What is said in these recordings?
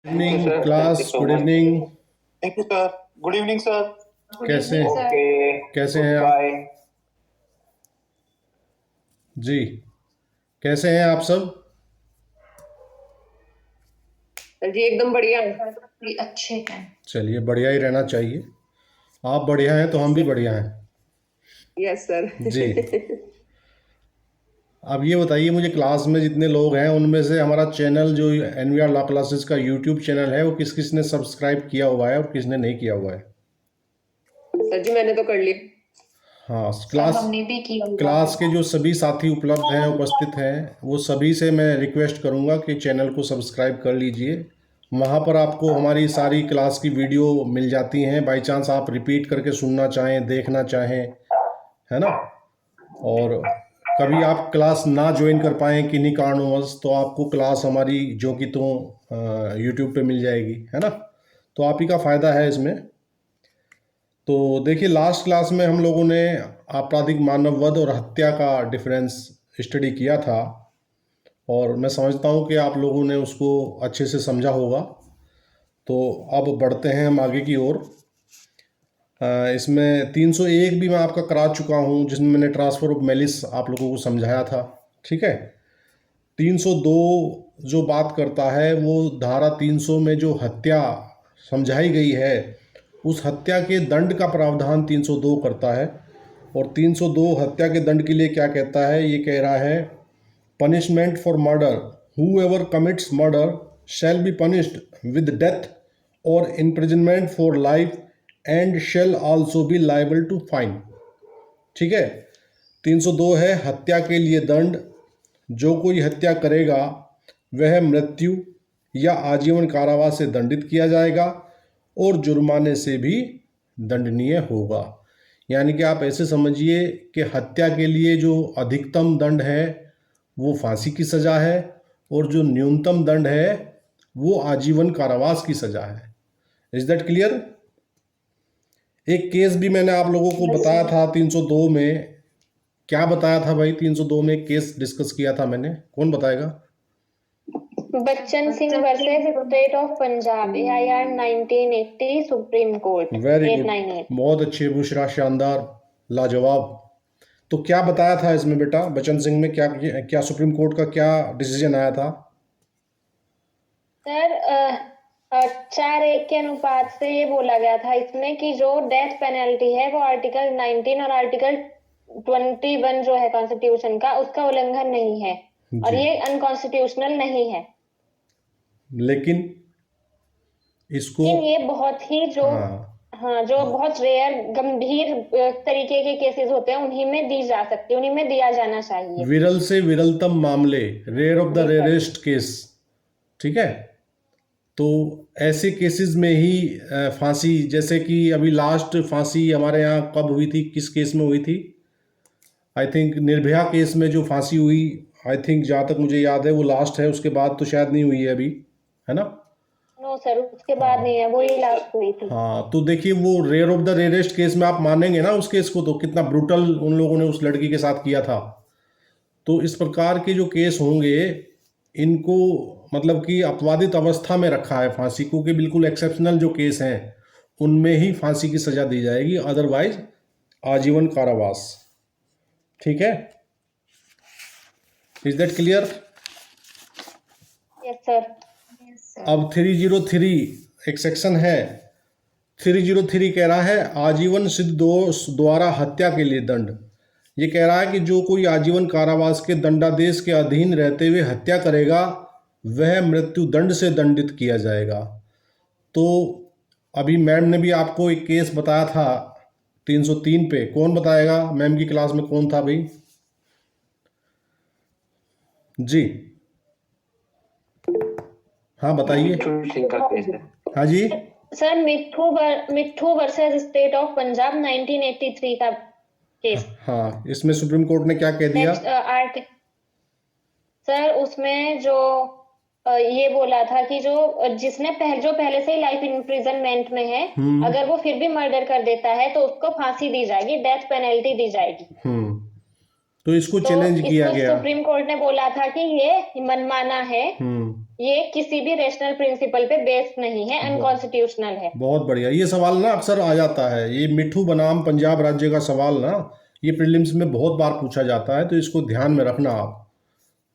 Thank you, evening sir. Thank you class, so good much. Evening. Thank you, sir. Good evening, sir. Good कैसे evening sir. कैसे हैं आप Goodbye. जी? कैसे हैं आप सब? जी एकदम बढ़िया है। अच्छे हैं। चलिए, बढ़िया ही रहना चाहिए। आप बढ़िया हैं तो हम भी बढ़िया हैं। Yes sir. जी। अब ये बताइए मुझे, क्लास में जितने लोग हैं उनमें से हमारा चैनल जो NVR लॉ क्लासेस का यूट्यूब चैनल है, वो किस किस ने सब्सक्राइब किया हुआ है और किसने नहीं किया हुआ है? सर जी मैंने तो कर ली। हाँ, सर हमने भी किया हुआ क्लास है। के जो सभी साथी उपलब्ध हैं, उपस्थित हैं, वो सभी से मैं रिक्वेस्ट करूंगा कि चैनल को सब्सक्राइब कर लीजिए। वहाँ पर आपको हमारी सारी क्लास की वीडियो मिल जाती हैं, बाई चांस आप रिपीट करके सुनना चाहें, देखना चाहें, है ना। और कभी आप क्लास ना ज्वाइन कर पाएँ किन्हीं कारणवश, तो आपको क्लास हमारी जो कि तो यूट्यूब पे मिल जाएगी, है ना। तो आप ही का फ़ायदा है इसमें। तो देखिए, लास्ट क्लास में हम लोगों ने आपराधिक मानववध और हत्या का डिफरेंस स्टडी किया था, और मैं समझता हूँ कि आप लोगों ने उसको अच्छे से समझा होगा। तो अब बढ़ते हैं हम आगे की ओर। इसमें 301 भी मैं आपका करा चुका हूँ, जिसमें मैंने ट्रांसफ़र ऑफ मेलिस आप लोगों को समझाया था, ठीक है। 302 जो बात करता है, वो धारा 300 में जो हत्या समझाई गई है, उस हत्या के दंड का प्रावधान 302 करता है। और 302 हत्या के दंड के लिए क्या कहता है? ये कह रहा है, punishment for murder, whoever commits murder shall be punished with death or imprisonment for life and shall also be liable to fine। ठीक है। 302 है हत्या के लिए दंड। जो कोई हत्या करेगा वह मृत्यु या आजीवन कारावास से दंडित किया जाएगा और जुर्माने से भी दंडनीय होगा। यानी कि आप ऐसे समझिए कि हत्या के लिए जो अधिकतम दंड है वो फांसी की सज़ा है, और जो न्यूनतम दंड है वो आजीवन कारावास की सज़ा है। Is that clear? एक केस भी मैंने आप लोगों को बताया था 302 में। क्या बताया था भाई? 302 में एक केस डिस्कस किया था मैंने, कौन बताएगा? Bachchan Singh versus state of Punjab AIR 1980 supreme court. Very good, 898। बहुत अच्छे बुशरा, शानदार, लाजवाब। तो क्या बताया था इसमें बेटा बच्चन सिंह में? क्या क्या सुप्रीम कोर्ट का क्या डिसीजन आया था? सर 4-1 के अनुपात से ये बोला गया था इसमें कि जो डेथ पेनल्टी है वो आर्टिकल 19 और आर्टिकल 21 जो है कॉन्स्टिट्यूशन का, उसका उल्लंघन नहीं है और जी। ये अनकॉन्स्टिट्यूशनल नहीं है। लेकिन इसको लेकिन ये बहुत ही जो जो बहुत रेयर गंभीर तरीके के केसेस होते हैं उन्हीं में दी जा सकती है, उन्हीं में दिया जाना चाहिए। विरल से विरलतम मामले, rare of the rarest case, ठीक है। तो ऐसे केसेस में ही फांसी, जैसे कि अभी लास्ट फांसी हमारे यहाँ कब हुई थी, किस केस में हुई थी? आई थिंक निर्भया केस में जो फांसी हुई, आई थिंक जहाँ तक मुझे याद है वो लास्ट है, उसके बाद तो शायद नहीं हुई है अभी, है ना। नो सर, उसके बाद नहीं है, वो ही लास्ट हुई थी। हाँ, तो देखिए वो rare of the rarest case में आप मानेंगे ना उस केस को, तो कितना ब्रूटल उन लोगों ने उस लड़की के साथ किया था। तो इस प्रकार के जो केस होंगे, इनको मतलब कि अपवादित अवस्था में रखा है फांसी को, कि बिल्कुल एक्सेप्शनल जो केस हैं उनमें ही फांसी की सज़ा दी जाएगी, अदरवाइज आजीवन कारावास। ठीक है, is that clear? Yes sir. अब 303 एक सेक्शन है, 303 कह रहा है आजीवन सिद्ध दोष द्वारा हत्या के लिए दंड। ये कह रहा है कि जो कोई आजीवन कारावास के दंडादेश के अधीन रहते हुए हत्या करेगा वह मृत्यु दंड से दंडित किया जाएगा। तो अभी मैम ने भी आपको एक केस बताया था 303 पे, कौन बताएगा? मैम की क्लास में कौन था भाई? जी हाँ बताइए। सिंह का केस है। हाँ जी sir Mitthu versus state of Punjab 1983 का केस। हाँ, इसमें सुप्रीम कोर्ट ने क्या कह दिया? सर उसमें जो ये बोला था कि जिसने पहले से ही लाइफ इम्प्रिजनमेंट में है, अगर वो फिर भी मर्डर कर देता है तो उसको फांसी दी जाएगी, डेथ पेनल्टी दी जाएगी। तो इसको चैलेंज किया गया। सुप्रीम कोर्ट ने बोला था कि ये मनमाना है ये किसी भी रेशनल प्रिंसिपल पे बेस्ड नहीं है, अनकॉन्स्टिट्यूशनल है। बहुत बढ़िया। ये सवाल ना अक्सर आ जाता है, ये मिठू बनाम पंजाब राज्य का सवाल ना, ये प्रीलिम्स में बहुत बार पूछा जाता है, तो इसको ध्यान में रखना आप।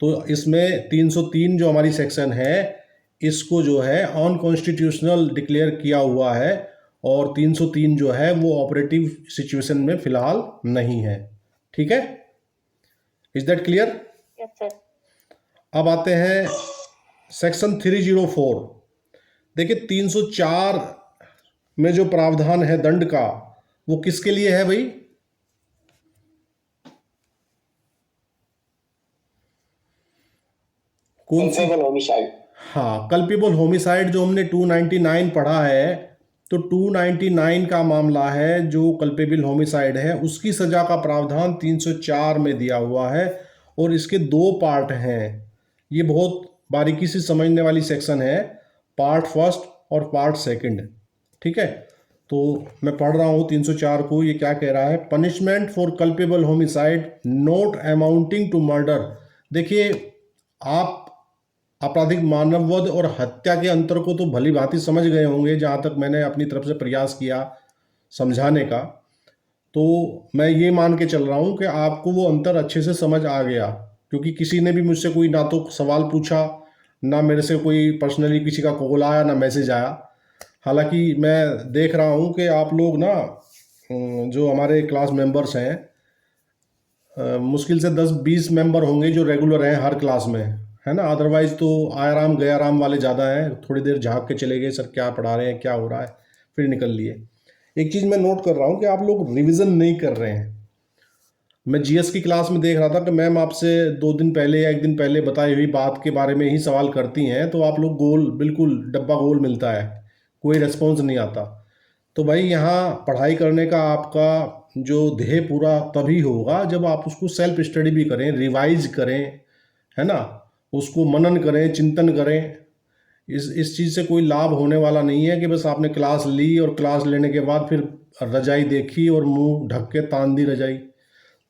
तो इसमें 303 जो हमारी सेक्शन है, इसको जो है अनकॉन्स्टिट्यूशनल डिक्लेयर किया हुआ है, और 303 जो है वो ऑपरेटिव सिचुएशन में फिलहाल नहीं है। ठीक है, is that clear? Yes sir. अब आते हैं सेक्शन 304। देखिए 304 में जो प्रावधान है दंड का, वो किसके लिए है भाई? कौन सी? होमिसाइड। हाँ, कल्पेबल होमिसाइड जो हमने 299 पढ़ा है, तो 299 का मामला है जो कल्पेबल होमिसाइड है, उसकी सजा का प्रावधान 304 में दिया हुआ है, और इसके दो पार्ट हैं। ये बहुत बारीकी से समझने वाली सेक्शन है, पार्ट फर्स्ट और पार्ट सेकंड। ठीक है, तो मैं पढ़ रहा हूँ 304 को। ये क्या कह रहा है? Punishment for culpable homicide not amounting to murder. देखिए, आप आपराधिक मानववध और हत्या के अंतर को तो भली भांति समझ गए होंगे, जहाँ तक मैंने अपनी तरफ से प्रयास किया समझाने का। तो मैं ये मान के चल रहा हूँ कि आपको वो अंतर अच्छे से समझ आ गया, क्योंकि किसी ने भी मुझसे कोई ना तो सवाल पूछा, ना मेरे से कोई पर्सनली किसी का कॉल आया, ना मैसेज आया। हालांकि मैं देख रहा हूँ कि आप लोग ना, जो हमारे क्लास मेंबर्स हैं, मुश्किल से 10-20 मेंबर होंगे जो रेगुलर हैं हर क्लास में, है ना। अदरवाइज तो आया राम गया राम वाले ज़्यादा हैं, थोड़ी देर झाँक के चले गए, सर क्या पढ़ा रहे हैं, क्या हो रहा है, फिर निकल लिए। एक चीज़ मैं नोट कर रहा हूँ कि आप लोग रिवीजन नहीं कर रहे हैं। मैं जीएस की क्लास में देख रहा था कि मैम आपसे 2 दिन पहले या 1 दिन पहले बताई हुई बात के बारे में ही सवाल करती हैं, तो आप लोग गोल, बिल्कुल डब्बा गोल मिलता है, कोई रिस्पॉन्स नहीं आता। तो भाई यहाँ पढ़ाई करने का आपका जो ध्येय पूरा तभी होगा जब आप उसको सेल्फ स्टडी भी करें, रिवाइज करें, है ना, उसको मनन करें, चिंतन करें। इस चीज़ से कोई लाभ होने वाला नहीं है कि बस आपने क्लास ली और क्लास लेने के बाद फिर रजाई देखी और मुंह ढक के तान दी रजाई,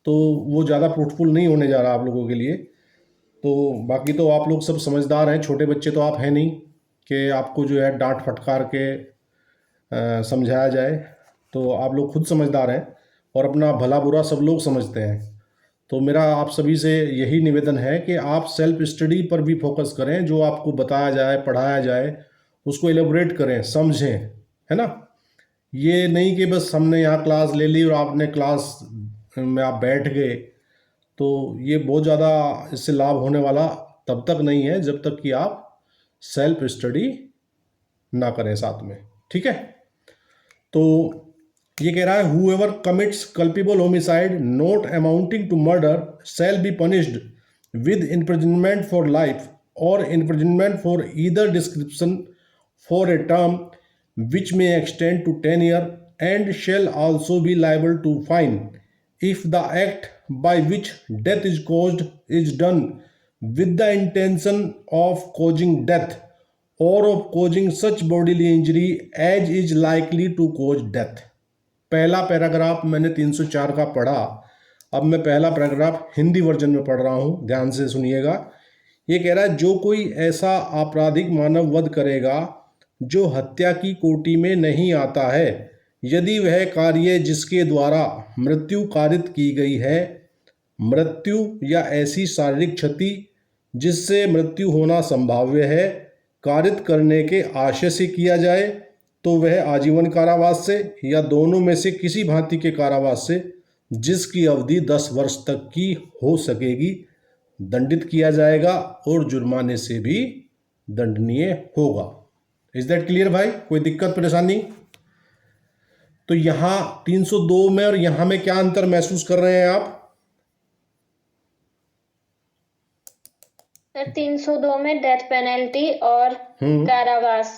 तो वो ज़्यादा फ्रूटफुल नहीं होने जा रहा आप लोगों के लिए। तो बाकी तो आप लोग सब समझदार हैं, छोटे बच्चे तो आप हैं नहीं कि आपको जो है डांट फटकार के समझाया जाए। तो आप लोग खुद समझदार हैं और अपना भला बुरा सब लोग समझते हैं। तो मेरा आप सभी से यही निवेदन है कि आप सेल्फ स्टडी पर भी फोकस करें, जो आपको बताया जाए, पढ़ाया जाए, उसको एलेबोरेट करें, समझें, है ना। ये नहीं कि बस हमने यहाँ क्लास ले ली और आपने क्लास में आप बैठ गए, तो ये बहुत ज़्यादा इससे लाभ होने वाला तब तक नहीं है जब तक कि आप सेल्फ स्टडी ना करें साथ में। ठीक है, तो ये कह रहा है whoever commits culpable homicide not amounting to murder shall be punished with imprisonment for life or imprisonment for either description for a term which may extend to 10 years and shall also be liable to fine if the act by which death is caused is done with the intention of causing death or of causing such bodily injury as is likely to cause death। पहला paragraph मैंने 304 का पढ़ा, अब मैं पहला paragraph Hindi version में पढ़ रहा हूँ, ध्यान से सुनिएगा। ये कह रहा है जो कोई ऐसा आपराधिक मानव वध करेगा जो हत्या की कोटि में नहीं आता है, यदि वह कार्य जिसके द्वारा मृत्यु कारित की गई है, मृत्यु या ऐसी शारीरिक क्षति जिससे मृत्यु होना संभाव्य है, कारित करने के आशय से किया जाए, तो वह आजीवन कारावास से या दोनों में से किसी भांति के कारावास से, जिसकी अवधि 10 वर्ष तक की हो सकेगी, दंडित किया जाएगा और जुर्माने से भी दंडनीय होगा। इज दैट क्लियर भाई? कोई दिक्कत परेशानी? तो यहाँ 302 में और यहाँ में क्या अंतर महसूस कर रहे हैं आप? सर 302 में डेथ पेनल्टी और कारावास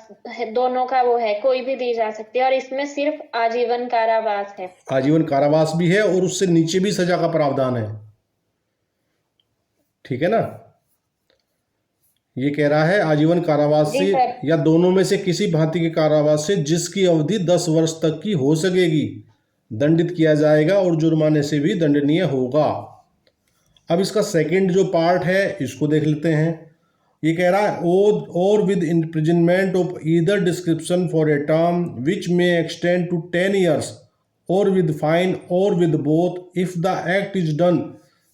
दोनों का वो है, कोई भी दी जा सकती है, और इसमें सिर्फ आजीवन कारावास है। आजीवन कारावास भी है और उससे नीचे भी सजा का प्रावधान है। ठीक है ना, ये कह रहा है आजीवन कारावास से या दोनों में से किसी भांति के कारावास से जिसकी अवधि 10 वर्ष तक की हो सकेगी, दंडित किया जाएगा और जुर्माने से भी दंडनीय होगा। अब इसका सेकंड जो पार्ट है इसको देख लेते हैं। ये कह रहा है और with imprisonment of either description for a term which may extend to 10 years or with fine or with both if the act is done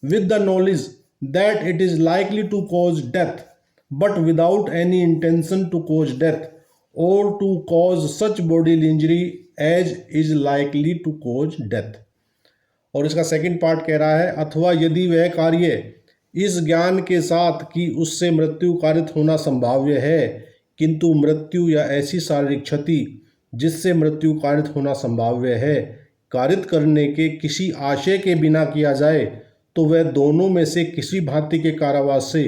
with the knowledge that it is likely to cause death but without any intention to cause death or to cause such bodily injury as is likely to cause death. और इसका second part कह रहा है अथवा यदि वह कार्य इस ज्ञान के साथ कि उससे मृत्यु कारित होना संभाव्य है किंतु मृत्यु या ऐसी शारीरिक क्षति जिससे मृत्यु कारित होना संभाव्य है कारित करने के किसी आशय के बिना किया जाए तो वह दोनों में से किसी भांति के कारावास से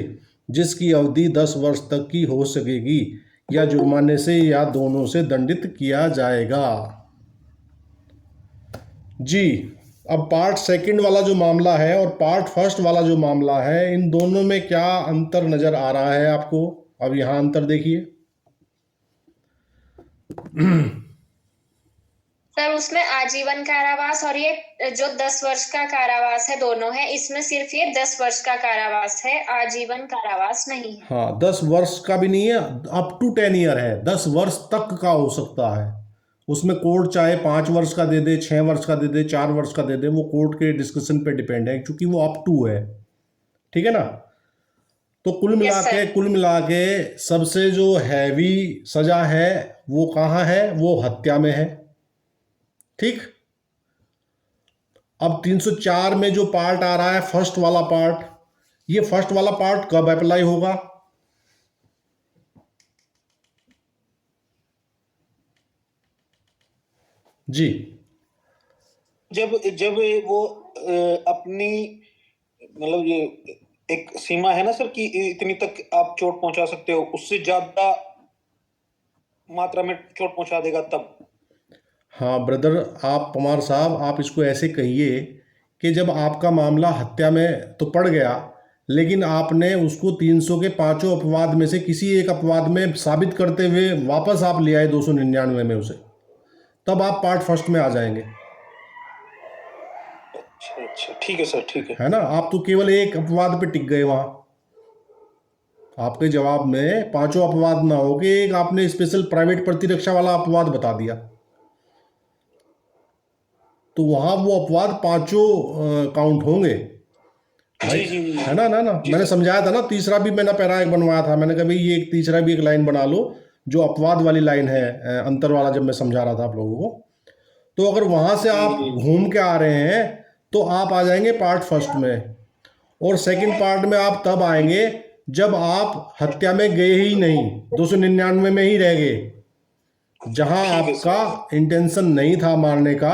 जिसकी अवधि 10 वर्ष तक की हो सकेगी या जुर्माने से या दोनों से दंडित किया जाएगा। जी, अब पार्ट सेकंड वाला जो मामला है और पार्ट फर्स्ट वाला जो मामला है, इन दोनों में क्या अंतर नजर आ रहा है आपको? अब यहाँ अंतर देखिए। सर उसमें आजीवन कारावास और ये जो 10 वर्ष का कारावास है दोनों है, इसमें सिर्फ ये 10 वर्ष का कारावास है, आजीवन कारावास नहीं है। हाँ, 10 वर्ष का भी नहीं है, अप टू 10 ईयर है, 10 वर्ष तक का हो सकता है। उसमें कोर्ट चाहे 5 वर्ष का दे दे, 6 वर्ष का दे दे, 4 वर्ष का दे दे, वो कोर्ट के डिस्कशन पे डिपेंड है क्योंकि वो अप टू है। ठीक है ना? तो कुल मिला के सबसे जो हैवी सजा है वो कहाँ है? वो हत्या में है। ठीक, अब 304 में जो पार्ट आ रहा है फर्स्ट वाला पार्ट, ये फर्स्ट वाला पार्ट कब अप्लाई होगा? जी, जब जब वो अपनी मतलब ये एक सीमा है ना सर कि इतनी तक आप चोट पहुंचा सकते हो, उससे ज्यादा मात्रा में चोट पहुंचा देगा तब। हाँ ब्रदर, आप पमार साहब, आप इसको ऐसे कहिए कि जब आपका मामला हत्या में तो पड़ गया लेकिन आपने उसको 300 के 5 अपवाद में से किसी एक अपवाद में साबित करते हुए वापस आप ले आए 299 में उसे, तब आप पार्ट फर्स्ट में आ जाएंगे। अच्छा, ठीक है सर, ठीक है ना? आप तो केवल एक अपवाद पे टिक गए वहां। आपके जवाब में 5 अपवाद ना हो कि एक आपने स्पेशल प्राइवेट प्रतिरक्षा वाला अपवाद बता दिया, तो वहां वो अपवाद 5 काउंट होंगे। जी जी जी। है ना? मैंने समझाया था ना, तीसरा भी मैंने पैरा एक बनवाया था, मैंने कहा भाई ये एक तीसरा भी एक लाइन बना लो जो अपवाद वाली लाइन है, अंतर वाला, जब मैं समझा रहा था आप लोगों को। तो अगर वहां से आप घूम के आ रहे हैं तो आप आ जाएंगे पार्ट फर्स्ट में, और सेकंड पार्ट में आप तब आएंगे जब आप हत्या में गए ही नहीं, 299 में ही रह गए, जहां आपका इंटेंशन नहीं था मारने का,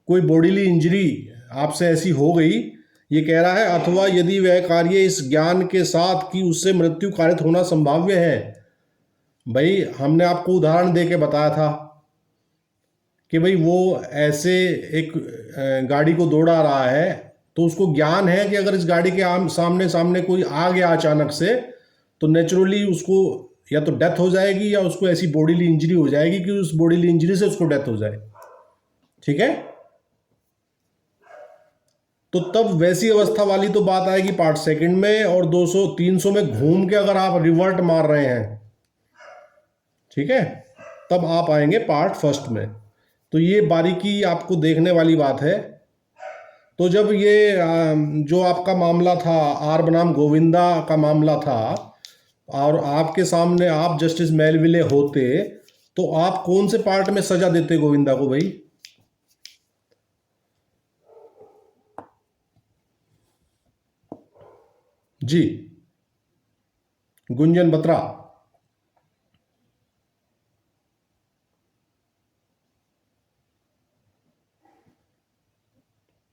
कोई बॉडीली इंजरी आपसे ऐसी हो गई। ये कह रहा है अथवा यदि वह कार्य इस ज्ञान के साथ कि उससे मृत्यु कारित होना संभाव्य है। भाई हमने आपको उदाहरण दे के बताया था कि भाई वो ऐसे एक गाड़ी को दौड़ा रहा है तो उसको ज्ञान है कि अगर इस गाड़ी के सामने कोई आ गया अचानक से तो नेचुरली उसको या तो डेथ हो जाएगी या उसको ऐसी बॉडीली इंजरी हो जाएगी कि उस बॉडीली इंजरी से उसको डेथ हो जाए। ठीक है? तो तब वैसी अवस्था वाली तो बात आएगी पार्ट सेकंड में, और 200-300 में घूम के अगर आप रिवर्ट मार रहे हैं, ठीक है, तब आप आएंगे पार्ट फर्स्ट में। तो ये बारीकी आपको देखने वाली बात है। तो जब ये जो आपका मामला था आर बनाम गोविंदा का मामला था और आपके सामने आप जस्टिस मेलविले होते तो आप कौन से पार्ट में सजा देते गोविंदा को भाई? जी, Gunjan Batra.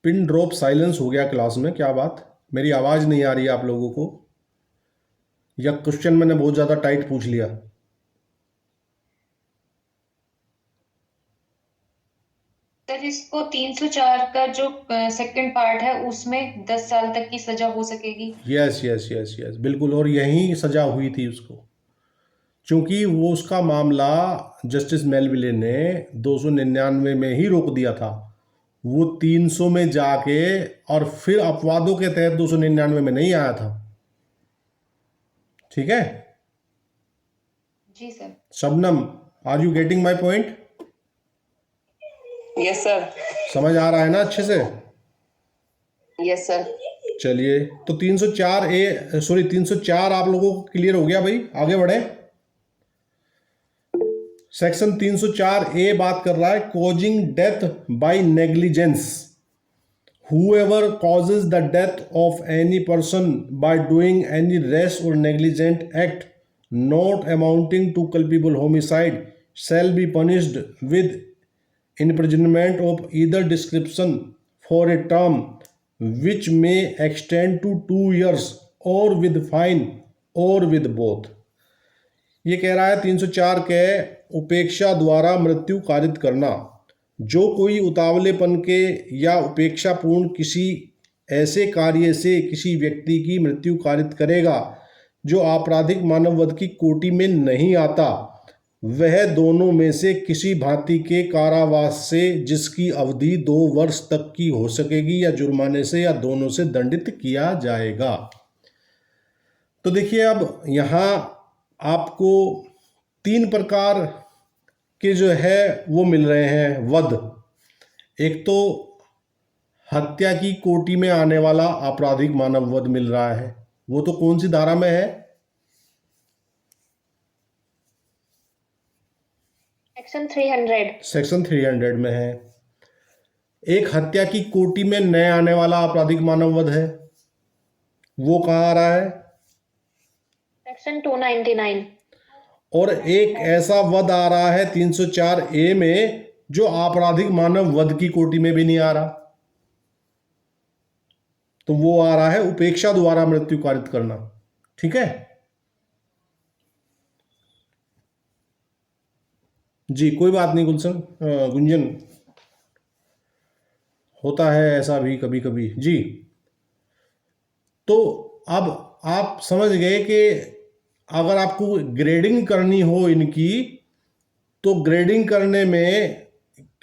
Pin drop silence हो गया क्लास में, क्या बात? मेरी आवाज़ नहीं आ रही है आप लोगों को, या क्वेश्चन मैंने बहुत ज़्यादा टाइट पूछ लिया? सर इसको 304 का जो सेकंड पार्ट है उसमें 10 साल तक की सजा हो सकेगी। यस यस यस यस, बिल्कुल, और यही सजा हुई थी उसको, क्योंकि वो उसका मामला जस्टिस मेलविले ने 299 में ही रोक दिया था। वो 300 में जाके और फिर अपवादों के तहत 299 में नहीं आया था। ठीक है। जी sir. Shabnam, are you getting my point? Yes sir. समझ आ रहा है ना अच्छे से? Yes sir. चलिए, तो 304 आप लोगों को क्लियर हो गया भाई, आगे बढ़े। सेक्शन 304A बात कर रहा है causing death by negligence. Whoever causes the death of any person by doing any rash or negligent act not amounting to culpable homicide shall be punished with imprisonment of either description for a term which may extend to 2 years or with fine or with both। ये कह रहा है 304 के उपेक्षा द्वारा मृत्यु कारित करना। जो कोई उतावलेपन के या उपेक्षापूर्ण किसी ऐसे कार्य से किसी व्यक्ति की मृत्यु कारित करेगा जो आपराधिक मानववध की कोटि में नहीं आता, वह दोनों में से किसी भांति के कारावास से जिसकी अवधि 2 वर्ष तक की हो सकेगी या जुर्माने से या दोनों से दंडित किया जाएगा। तो देखिए, अब यहाँ आपको 3 प्रकार के जो है वो मिल रहे हैं वध। एक तो हत्या की कोटि में आने वाला आपराधिक मानव वध मिल रहा है, वो तो कौन सी धारा में है? सेक्शन 300। सेक्शन 300 में है। एक हत्या की कोटि में न आने वाला आपराधिक मानव वध है, वो कहाँ आ रहा है? सेक्शन 299। और एक ऐसा वध आ रहा है 304A में जो आपराधिक मानव वध की कोटि में भी नहीं आ रहा, तो वो आ रहा है उपेक्षा द्वारा मृत्यु कारित करना। ठीक है जी, कोई बात नहीं गुंजन, होता है ऐसा भी कभी कभी जी। तो अब आप समझ गए कि अगर आपको ग्रेडिंग करनी हो इनकी, तो ग्रेडिंग करने में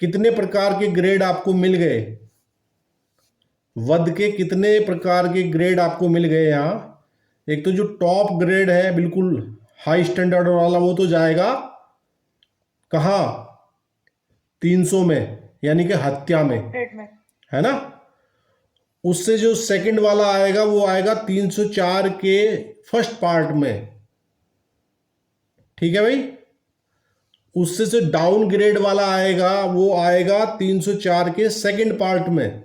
कितने प्रकार के ग्रेड आपको मिल गए, वध के कितने प्रकार के ग्रेड आपको मिल गए यहाँ। एक तो जो टॉप ग्रेड है बिल्कुल हाई स्टैंडर्ड वाला, वो तो जाएगा कहाँ? 300 में, यानी कि हत्या में, है ना। उससे जो सेकंड वाला आएगा वो आएगा 304 के फर्स्ट पार्ट में। ठीक है भाई। उससे से डाउन ग्रेड वाला आएगा, वो आएगा 304 के सेकंड पार्ट में।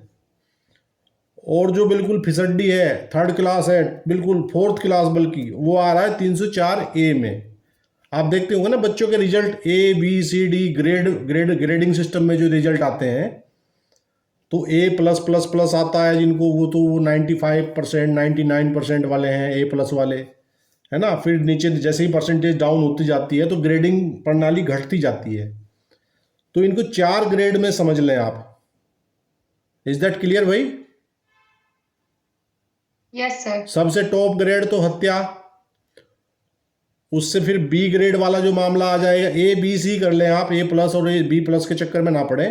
और जो बिल्कुल फिसड्डी है, 3rd क्लास है, बिल्कुल 4th क्लास बल्कि, वो आ रहा है 304A में। आप देखते होंगे ना बच्चों के रिजल्ट ABCD ग्रेडिंग सिस्टम में जो रिजल्ट आते हैं, तो A+++ आता है जिनको, वो तो 95% 99% वाले हैं, A+ वाले, है ना। फिर नीचे जैसे ही परसेंटेज डाउन होती जाती है तो ग्रेडिंग प्रणाली घटती जाती है। तो इनको 4 ग्रेड में समझ लें आप। इज दैट क्लियर भाई? Yes sir. सबसे टॉप ग्रेड तो हत्या, उससे फिर B ग्रेड वाला जो मामला आ जाएगा, ABC कर लें आप, A+ और B+ के चक्कर में ना पड़े,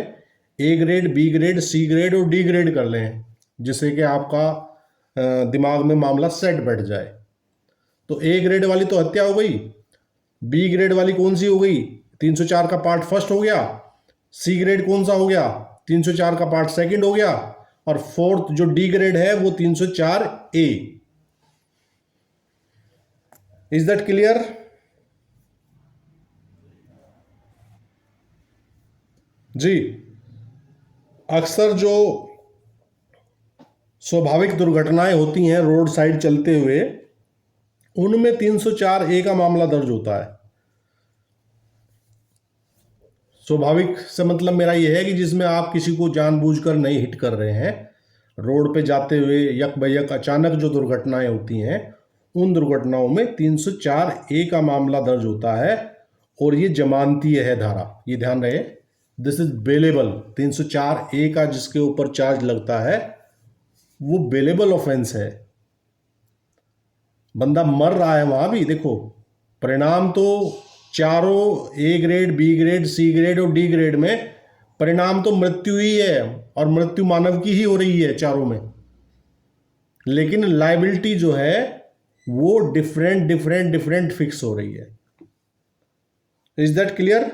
A grade, B grade, C grade और D ग्रेड कर लें, जिससे कि आपका दिमाग में मामला सेट बैठ जाए। तो A ग्रेड वाली तो हत्या हो गई, B ग्रेड वाली कौन सी हो गई? 304 का पार्ट फर्स्ट हो गया। C ग्रेड कौन सा हो गया? 304 का पार्ट सेकंड हो गया। और 4th जो D ग्रेड है वो 304A। Is that clear? जी। अक्सर जो स्वाभाविक दुर्घटनाएं होती हैं रोड साइड चलते हुए, उनमें 304A का मामला दर्ज होता है। स्वाभाविक से मतलब मेरा यह है कि जिसमें आप किसी को जानबूझकर नहीं हिट कर रहे हैं, रोड पे जाते हुए यक बयक अचानक जो दुर्घटनाएं होती हैं, उन दुर्घटनाओं में 304A का मामला दर्ज होता है। और ये जमानतीय है धारा, ये ध्यान रहे, दिस इज बेलेबल। 304A का जिसके ऊपर चार्ज लगता है वो बेलेबल ऑफेंस है। बंदा मर रहा है वहां भी, देखो परिणाम तो चारों A grade, B grade, C grade और D ग्रेड में परिणाम तो मृत्यु ही है, और मृत्यु मानव की ही हो रही है चारों में। लेकिन लायबिलिटी जो है वो डिफरेंट डिफरेंट डिफरेंट फिक्स हो रही है। Is that clear?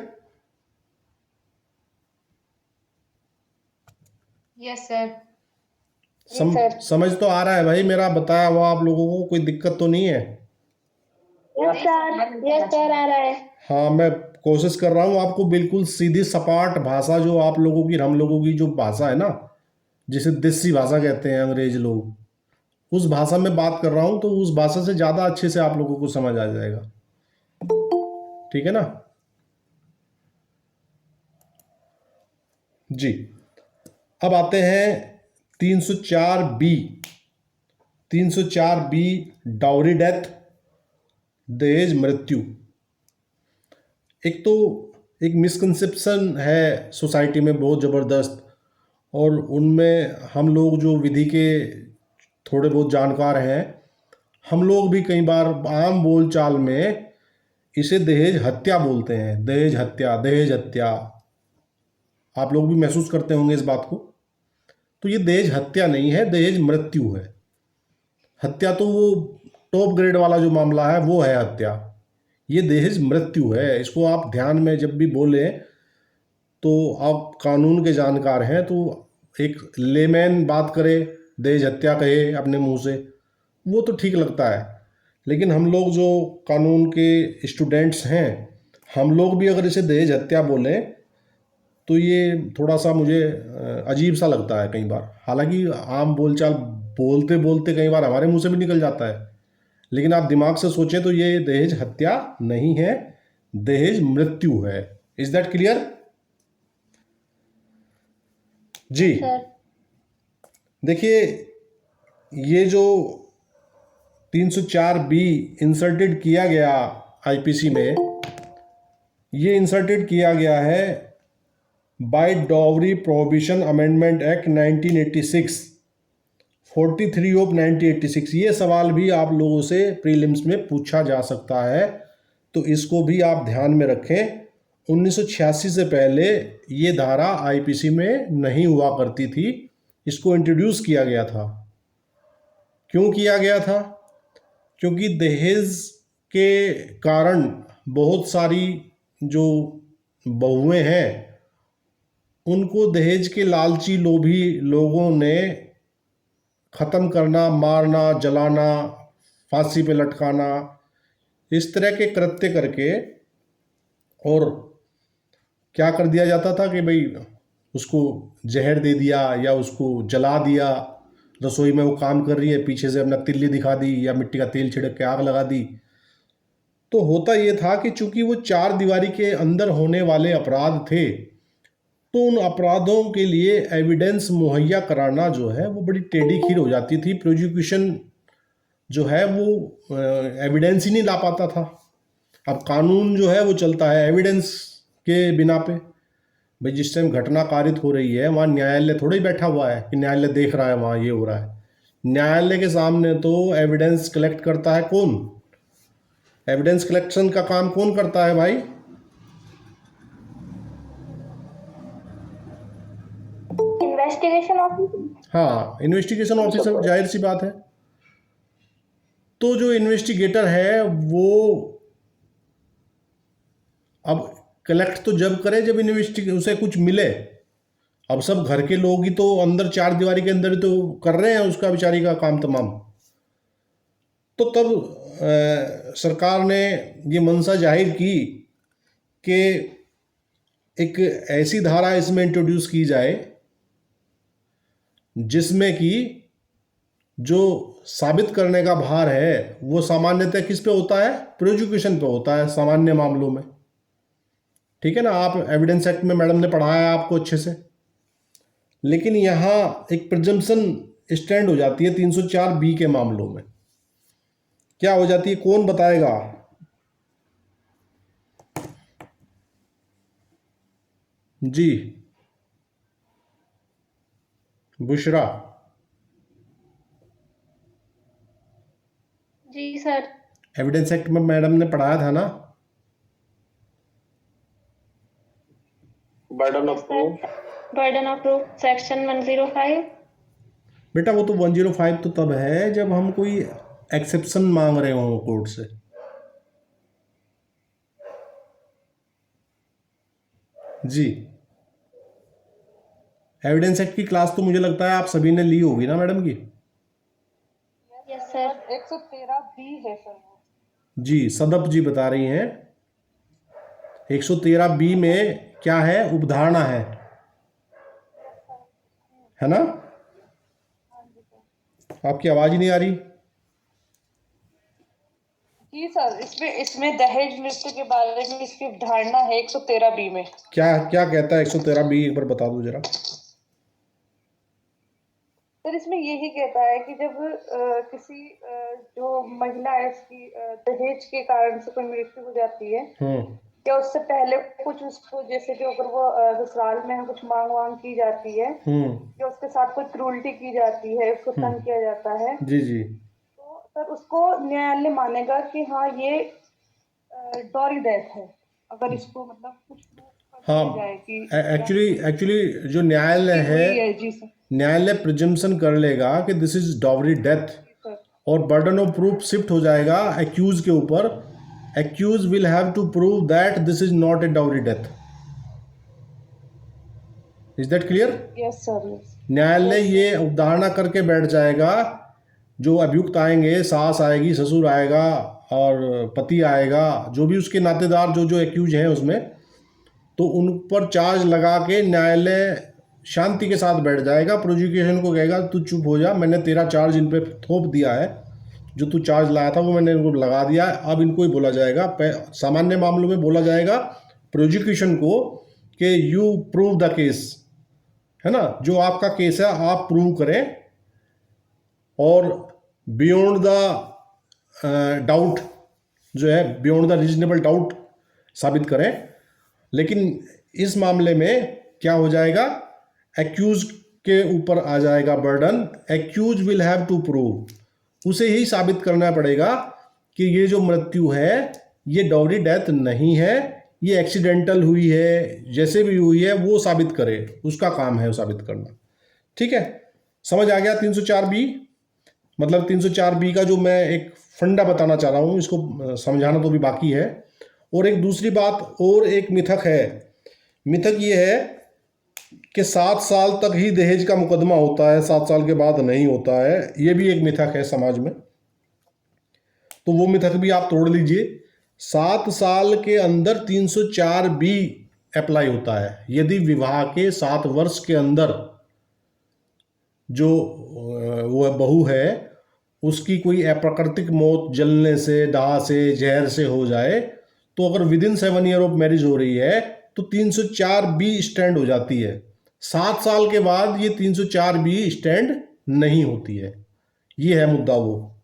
Yes sir. Sir. समझ तो आ रहा है भाई मेरा बताया हुआ आप लोगों को? कोई दिक्कत तो नहीं है? यस सर आ रहा है। हाँ, मैं कोशिश कर रहा हूँ आपको बिल्कुल सीधी सपाट भाषा, जो आप लोगों की हम लोगों की जो भाषा है ना, जिसे देसी भाषा कहते हैं अंग्रेज लोग, उस भाषा में बात कर रहा हूँ, तो उस भाषा से ज़्यादा अच्छे से आप लोगों को समझ आ जाएगा। ठीक है ना जी? अब आते हैं 304 बी। 304 बी, डाउरी डेथ, दहेज मृत्यु। एक मिसकंसेप्शन है सोसाइटी में बहुत ज़बरदस्त, और उनमें हम लोग जो विधि के थोड़े बहुत जानकार हैं, हम लोग भी कई बार आम बोलचाल में इसे दहेज हत्या बोलते हैं। दहेज हत्या, दहेज हत्या, आप लोग भी महसूस करते होंगे इस बात को। तो ये दहेज हत्या नहीं है, दहेज मृत्यु है। हत्या तो वो टॉप ग्रेड वाला जो मामला है वो है हत्या, ये दहेज मृत्यु है। इसको आप ध्यान में जब भी बोलें, तो आप कानून के जानकार हैं, तो एक लेमैन बात करे, दहेज हत्या कहे अपने मुंह से, वो तो ठीक लगता है। लेकिन हम लोग जो कानून के स्टूडेंट्स हैं, हम लोग भी अगर इसे दहेज हत्या बोलें तो ये थोड़ा सा मुझे अजीब सा लगता है कई बार। हालांकि आम बोलचाल बोलते बोलते कई बार हमारे मुंह से भी निकल जाता है, लेकिन आप दिमाग से सोचें तो ये दहेज हत्या नहीं है, दहेज मृत्यु है। इज दैट क्लियर जी? सर। देखिए, ये जो 304 बी इंसर्टेड किया गया आईपीसी में, ये इंसर्टेड किया गया है by dowry prohibition amendment act 1986, 43 of 1986। ये सवाल भी आप लोगों से प्रीलिम्स में पूछा जा सकता है, तो इसको भी आप ध्यान में रखें। 1986 से पहले ये धारा आईपीसी में नहीं हुआ करती थी, इसको इंट्रोड्यूस किया गया था। क्यों किया गया था? क्योंकि दहेज के कारण बहुत सारी जो बहुएं हैं, उनको दहेज के लालची लोभी लोगों ने ख़त्म करना, मारना, जलाना, फांसी पे लटकाना, इस तरह के कृत्य करके, और क्या कर दिया जाता था कि भाई उसको जहर दे दिया या उसको जला दिया। रसोई में वो काम कर रही है, पीछे से अपना तिल्ली दिखा दी या मिट्टी का तेल छिड़क के आग लगा दी। तो होता ये था कि चूंकि वो चार दीवारी के अंदर होने वाले अपराध थे, तो उन अपराधों के लिए एविडेंस मुहैया कराना जो है वो बड़ी टेढ़ी खीर हो जाती थी। प्रोसिक्यूशन जो है वो एविडेंस ही नहीं ला पाता था। अब कानून जो है वो चलता है एविडेंस के बिना पे। भाई जिस टाइम घटना कारित हो रही है, वहाँ न्यायालय थोड़ा ही बैठा हुआ है कि न्यायालय देख रहा है वहाँ ये हो रहा है। न्यायालय के सामने तो एविडेंस कलेक्ट करता है कौन? एविडेंस कलेक्शन का काम कौन करता है भाई? Investigation officer. हाँ, इन्वेस्टिगेशन ऑफिसर, जाहिर सी बात है। तो जो इन्वेस्टिगेटर है वो अब कलेक्ट तो जब करे जब उसे कुछ मिले। अब सब घर के लोग ही तो अंदर चार दीवारी के अंदर ही तो कर रहे हैं उसका बेचारी का काम तमाम। तो तब सरकार ने ये मंशा जाहिर की कि एक ऐसी धारा इसमें इंट्रोड्यूस की जाए जिसमें कि जो साबित करने का भार है वो सामान्यतः किस पे होता है? प्रोसिक्यूशन पे होता है सामान्य मामलों में। ठीक है ना? आप एविडेंस एक्ट में मैडम ने पढ़ाया आपको अच्छे से। लेकिन यहाँ एक प्रिजम्पशन स्टैंड हो जाती है 304 बी के मामलों में। क्या हो जाती है, कौन बताएगा? जी बुशरा। जी सर। एविडेंस एक्ट में मैडम ने पढ़ाया था ना? Burden of proof. Burden of proof section 105। बेटा वो तो 105 तो तब है जब हम कोई एक्सेप्शन मांग रहे हो कोर्ट से। जी, एविडेंस एक्ट की क्लास तो मुझे लगता है आप सभी ने ली होगी ना मैडम की। Yes sir. 113B है सर वो। जी, सदप जी बता रही हैं 113B में क्या है, उपधारणा है ना। आपकी आवाज ही नहीं आ रही। जी सर, इसमें दहेज नृत्य के बारे में इसकी धारणा है 113B में। क्या क्या कहता है 113B, एक बार बता दो जरा। सर इसमें यही कहता है कि जब किसी जो महिला है उसकी दहेज के कारण से कोई मृत्यु हो जाती है या उससे पहले कुछ उसको, जैसे कि अगर वो ससुराल में है कुछ मांग वांग की जाती है या उसके साथ कोई क्रूरटी की जाती है, उसको तंग किया जाता है, जी जी, तो सर उसको न्यायालय मानेगा कि हाँ ये डॉरी डेथ है, अगर इसको मतलब कुछ हाँ जाए कि एक्चुअली जो न्यायालय है, जी सर। न्यायालय प्रिजम्पशन कर लेगा कि दिस इज डॉवरी डेथ और बर्डन ऑफ प्रूफ शिफ्ट हो जाएगा एक्यूज के ऊपर। Accused will have to prove that this is not a dowry death. Is that clear? Yes sir. न्यायालय ये उदाहरणा करके बैठ जाएगा, जो अभियुक्त आएंगे, सास आएगी, ससुर आएगा और पति आएगा, जो भी उसके नातेदार जो एक्यूज हैं उसमें, तो उन पर चार्ज लगा के न्यायालय शांति के साथ बैठ जाएगा। प्रोसिक्यूशन को कहेगा तू चुप हो जा, मैंने तेरा चार्ज इन पे थोप दिया है, जो तू चार्ज लाया था वो मैंने इनको लगा दिया है, अब इनको ही बोला जाएगा। सामान्य मामलों में बोला जाएगा प्रोसिक्यूशन को कि यू प्रूव द केस, है ना, जो आपका केस है आप प्रूव करें और बियॉन्ड द डाउट जो है, बियॉन्ड द रीजनेबल डाउट साबित करें। लेकिन इस मामले में क्या हो जाएगा, एक्यूज के ऊपर आ जाएगा burden. Accused will have to prove, उसे ही साबित करना पड़ेगा कि ये जो मृत्यु है ये डॉवरी डेथ नहीं है, ये एक्सीडेंटल हुई है, जैसे भी हुई है वो साबित करे, उसका काम है वो साबित करना। ठीक है, समझ आ गया 304B? मतलब 304B का जो मैं एक फंडा बताना चाह रहा हूँ, इसको समझाना तो भी बाकी है। और एक दूसरी बात और एक मिथक है, मिथक ये है कि 7 साल तक ही दहेज का मुकदमा होता है, 7 साल के बाद नहीं होता है। ये भी एक मिथक है समाज में, तो वो मिथक भी आप तोड़ लीजिए। 7 साल के अंदर 304B अप्लाई होता है। यदि विवाह के 7 वर्ष के अंदर जो वो बहू है उसकी कोई अप्राकृतिक मौत जलने से, दाह से, जहर से हो जाए, तो अगर with in 7 year of marriage हो रही है तो 304B स्टैंड हो जाती है। 7 साल के बाद ये 304B स्टैंड नहीं होती है। ये है मुद्दा वो।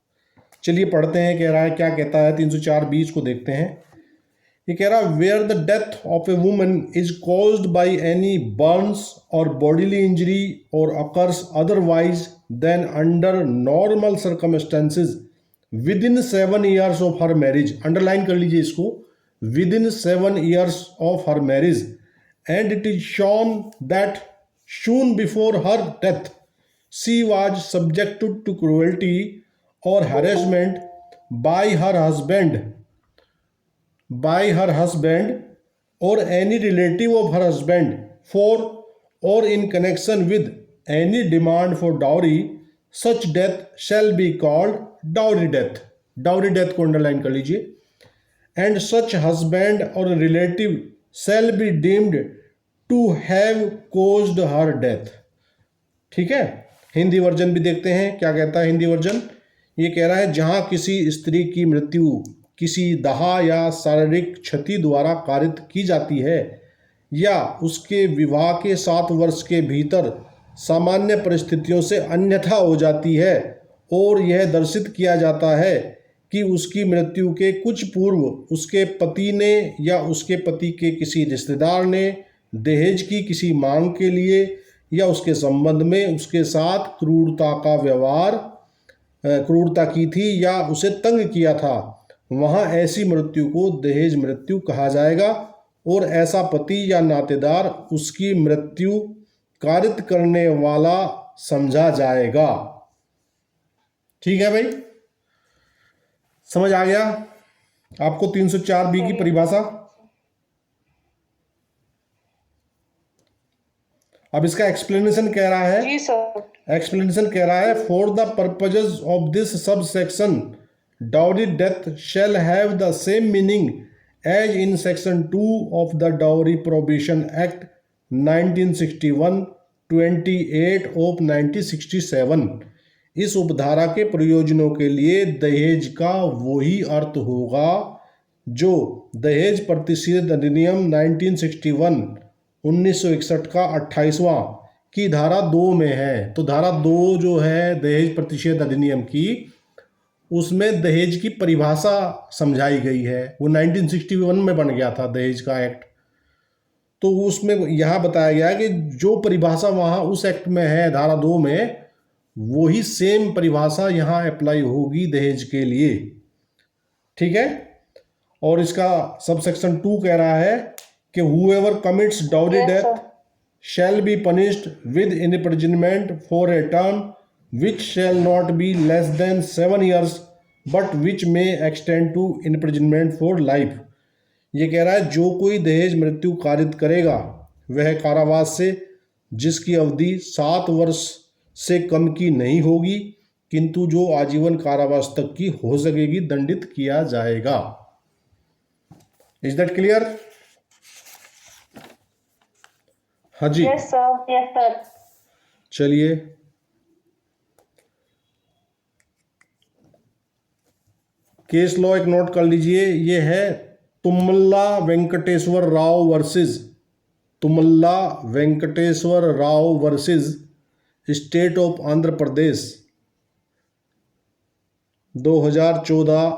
चलिए पढ़ते हैं, कह रहा है क्या कहता है 304B को देखते हैं। ये कह रहा है where the death of a woman is caused by any burns or bodily injury or occurs otherwise than under normal circumstances within 7 years of her marriage, underline कर लीजिए इसको, within 7 years of her marriage, and it is shown that soon before her death she was subjected to cruelty or harassment by her husband or any relative of her husband for or in connection with any demand for dowry, such death shall be called dowry death. Dowry death को underline कर लीजिए। And such husband or relative shall be deemed to have caused her death. ठीक है, Hindi version भी देखते हैं क्या कहता है हिंदी वर्जन। ये कह रहा है जहाँ किसी स्त्री की मृत्यु किसी दाह या शारीरिक क्षति द्वारा कारित की जाती है या उसके विवाह के 7 वर्ष के भीतर सामान्य परिस्थितियों से अन्यथा हो जाती है और यह दर्शित किया जाता है कि उसकी मृत्यु के कुछ पूर्व उसके पति ने या उसके पति के किसी रिश्तेदार ने दहेज की किसी मांग के लिए या उसके संबंध में उसके साथ क्रूरता की थी या उसे तंग किया था, वहाँ ऐसी मृत्यु को दहेज मृत्यु कहा जाएगा और ऐसा पति या नातेदार उसकी मृत्यु कारित करने वाला समझा जाएगा। ठीक है भाई, समझ आ गया आपको 304 बी की परिभाषा? अब इसका एक्सप्लेनेशन कह रहा है, जी सर। एक्सप्लेनेशन कह रहा है, for the purposes of this subsection dowry death shall have the same meaning as in section 2 of the dowry prohibition act 1961 28 of 1967। इस उपधारा के प्रयोजनों के लिए दहेज का वही अर्थ होगा जो दहेज प्रतिषेध अधिनियम 1961 1961 का 28वां की धारा 2 में है। तो धारा 2 जो है दहेज प्रतिषेध अधिनियम की, उसमें दहेज की परिभाषा समझाई गई है। वो 1961 में बन गया था दहेज का एक्ट, तो उसमें यहाँ बताया गया है कि जो परिभाषा वहाँ उस एक्ट में है धारा 2 में, वही सेम परिभाषा यहाँ अप्लाई होगी दहेज के लिए। ठीक है। और इसका सब सेक्शन 2 कह रहा है कि whoever commits dowry death shall be punished with imprisonment for a term which shall not be less than 7 years but which may extend to imprisonment for life। ये कह रहा है जो कोई दहेज मृत्यु कारित करेगा वह कारावास से, जिसकी अवधि 7 वर्ष से कम की नहीं होगी, किंतु जो आजीवन कारावास तक की हो सकेगी, दंडित किया जाएगा। Is that clear? हाँ जी। Yes sir, yes sir. चलिए, केस लॉ एक नोट कर लीजिए। ये है Tumalla Venkateswara Rao versus, Tumalla Venkateswara Rao versus state of Andhra Pradesh 2014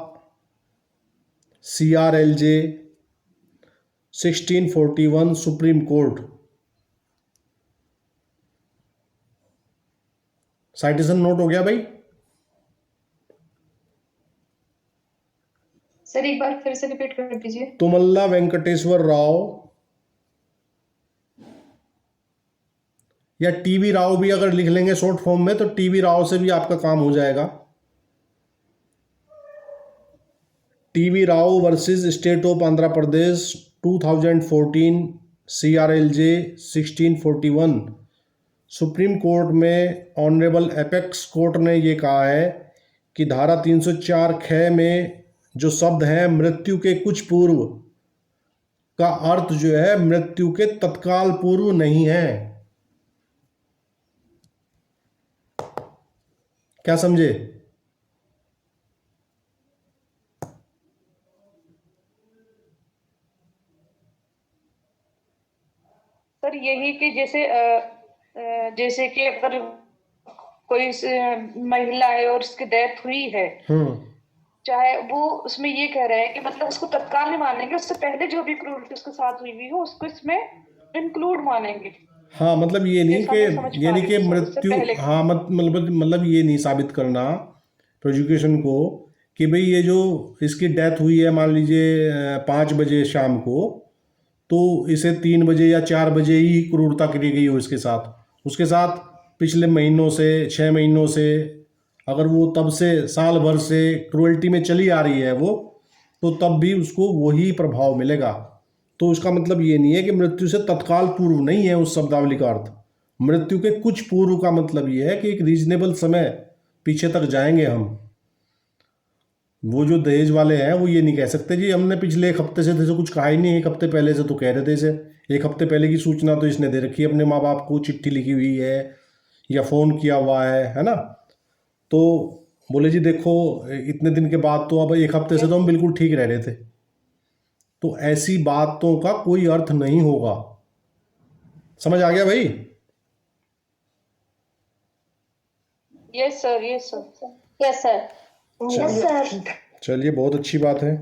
CRLJ 1641 supreme court. Citation note हो गया भाई? सर एक बार फिर से रिपीट कर दीजिए। तुमल्ला वेंकटेश्वर राव, या टीवी राव भी अगर लिख लेंगे शॉर्ट फॉर्म में, तो टीवी राव से भी आपका काम हो जाएगा। TV Rao versus state of Andhra Pradesh 2014 CRLJ 1641। Supreme court में ऑनरेबल एपेक्स कोर्ट ने ये कहा है कि धारा 304 ख में जो शब्द हैं मृत्यु के कुछ पूर्व का अर्थ जो है मृत्यु के तत्काल पूर्व नहीं है। क्या समझे? सर यही कि जैसे कि अगर कोई महिला है और उसकी डेथ हुई है, चाहे वो उसमें ये कह रहे हैं कि मतलब उसको तत्काल नहीं मानेंगे, उससे पहले जो भी क्रूरटी उसके साथ हुई हो उसको इसमें इंक्लूड मानेंगे। हाँ, मतलब ये नहीं कि मृत्यु, हाँ मतलब ये नहीं साबित करना प्रोसिक्यूशन को कि भाई ये जो इसकी डेथ हुई है मान लीजिए 5 बजे शाम को, तो इसे 3 बजे या 4 बजे ही क्रूरता करी गई हो इसके साथ, उसके साथ पिछले महीनों से 6 महीनों से, अगर वो तब से साल भर से क्रूअल्टी में चली आ रही है वो, तो तब भी उसको वही प्रभाव मिलेगा। तो उसका मतलब ये नहीं है कि मृत्यु से तत्काल पूर्व नहीं है उस शब्दावली का अर्थ। मृत्यु के कुछ पूर्व का मतलब ये है कि एक रीजनेबल समय पीछे तक जाएंगे हम। वो जो दहेज वाले हैं वो ये नहीं कह सकते जी हमने पिछले 1 हफ्ते से कुछ कहा ही नहीं, 1 हफ्ते पहले से तो कह रहे थे इसे, 1 हफ्ते पहले की सूचना तो इसने दे रखी है अपने माँ बाप को, चिट्ठी लिखी हुई है या फ़ोन किया हुआ है ना। तो बोले जी देखो इतने दिन के बाद तो अब 1 हफ्ते से तो हम बिल्कुल ठीक रह रहे थे। तो ऐसी बातों का कोई अर्थ नहीं होगा। समझ आ गया भाई? Yes sir, yes sir, yes sir, yes sir. चलिए, बहुत अच्छी बात है।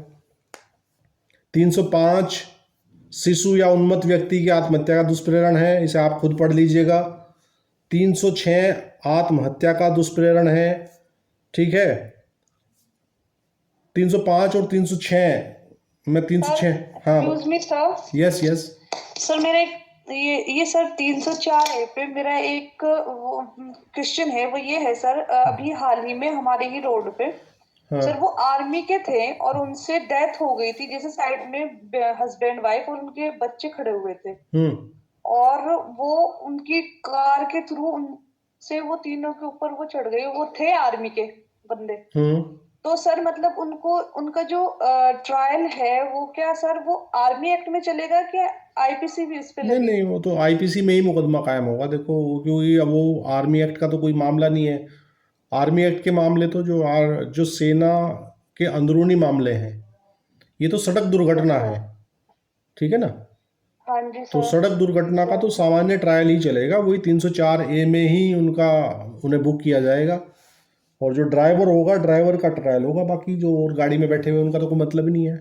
305 शिशु या उन्मत्त व्यक्ति की आत्महत्या का दुष्प्रेरण है, इसे आप खुद पढ़ लीजिएगा। 306 आत्महत्या का दुष्प्रेरण है। ठीक है, 305 और 306 में 306, हाँ यस यस सर। मेरे ये सर 304 है पे मेरा एक क्वेश्चन है, वो ये है सर, अभी हाल ही में हमारे ही रोड पे हाँ। सर वो आर्मी के थे और उनसे डेथ हो गई थी, जैसे साइड में हस्बैंड वाइफ और उनके बच्चे खड़े हुए थे, और वो उनकी कार के थ्रू उनसे वो तीनों के ऊपर वो चढ़ गई, वो थे आर्मी के बंदे। तो सर मतलब उनको उनका जो ट्रायल है वो क्या सर वो आर्मी एक्ट में चलेगा क्या आईपीसी भी इस पे नहीं लगेगी? नहीं, वो तो आईपीसी में ही मुकदमा कायम होगा। देखो क्योंकि अब वो आर्मी एक्ट का तो कोई मामला नहीं है। आर्मी एक्ट के मामले तो जो सेना के अंदरूनी मामले हैं, ये तो सड़क दुर्घटना है, ठीक है ना। हाँ जी तो सर। सड़क दुर्घटना का तो सामान्य ट्रायल ही चलेगा, वही 304A में ही उन्हें बुक किया जाएगा, और जो ड्राइवर होगा ड्राइवर का ट्रायल होगा, बाकी जो और गाड़ी में बैठे हुए उनका तो कोई मतलब ही नहीं है,